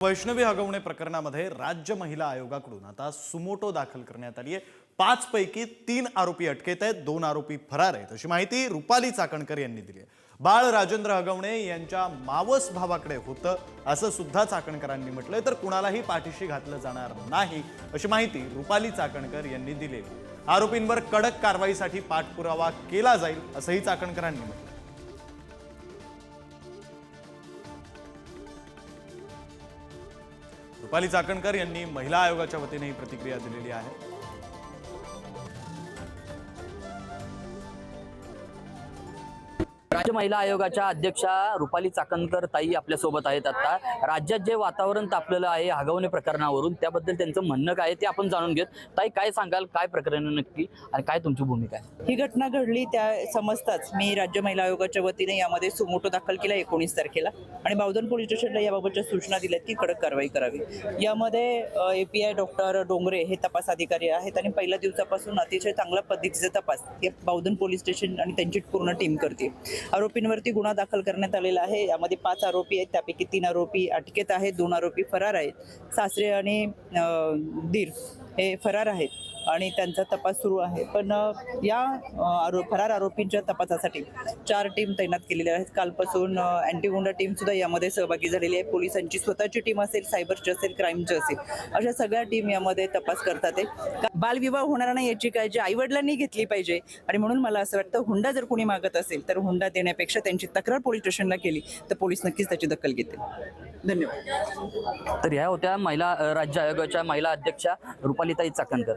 वैष्णवी हगवणे प्रकरणामध्ये राज्य महिला आयोगाकडून आता सुमोटो दाखल करण्यात आली आहे। 5 पैकी 3 आरोपी अटकेत आहेत, 2 आरोपी फरार आहेत अशी माहिती रुपाली चाकणकर यांनी दिली आहे। बाळ राजेंद्र हगवणे यांच्या मावस भावाकडे होतं असं सुद्धा चाकणकरांनी म्हटलंय, तर कुणालाही पाठीशी घातलं जाणार नाही अशी माहिती रुपाली चाकणकर यांनी दिली। आरोपींवर कडक कारवाईसाठी पाठपुरावा केला जाईल असंही चाकणकरांनी म्हटलं। रुपाली चाकणकर यांनी महिला आयोगाच्या वतीने ही प्रतिक्रिया दिलेली आहे। राज्य महिला आयोगाच्या अध्यक्षा रुपाली चाकणकर ताई आपल्या सोबत आहेत। आता राज्यात जे वातावरण तापलेलं आहे हगवणे प्रकरणावरून, त्याबद्दल त्यांचं म्हणणं काय ते आपण जाणून घेत। ताई, काय सांगाल, काय प्रकरण नक्की आणि काय तुमची भूमिका आहे? ही घटना घडली त्या समजताच मी राज्य महिला आयोगाच्या वतीने यामध्ये सुमोटो दाखल केला 19 तारखेला आणि बावधन पोलीस स्टेशनला याबाबतच्या सूचना दिल्यात की कडक कारवाई करावी। यामध्ये API डॉक्टर डोंगरे हे तपास अधिकारी आहेत आणि पहिल्या दिवसापासून अतिशय चांगल्या पद्धतीचा तपास हे बावधन पोलीस स्टेशन आणि त्यांची पूर्ण टीम करते। आरोपींवरती गुन्हा दाखल करण्यात आलेला आहे। यामध्ये 5 आरोपी आहेत, त्यापैकी 3 आरोपी अटकेत आहेत, 2 आरोपी फरार आहेत। सासरे आणि दीर हे फरार आहेत आणि त्यांचा तपास सुरू आहे। पण या फरार आरोपींच्या तपासासाठी 4 टीम तैनात केलेल्या आहेत। कालपासून अँटी गुंडा टीम सुद्धा यामध्ये सहभागी झालेली आहे। पोलिसांची स्वतःची टीम असेल, सायबरची असेल, क्राईमची असेल, अशा सगळ्या टीम यामध्ये तपास करतात आहे। बालविवाह होणार नाही याची काळजी आईवडिलांनी घेतली पाहिजे आणि म्हणून मला असं वाटतं हुंडा जर कोणी मागत असेल तर हुंडा देण्यापेक्षा त्यांची तक्रार पोलीस स्टेशनला केली तर पोलीस नक्कीच त्याची दखल घेतील। धन्यवाद। तर ह्या होत्या महिला राज्य आयोगाच्या महिला अध्यक्षा रुपालीताई चाकणकर।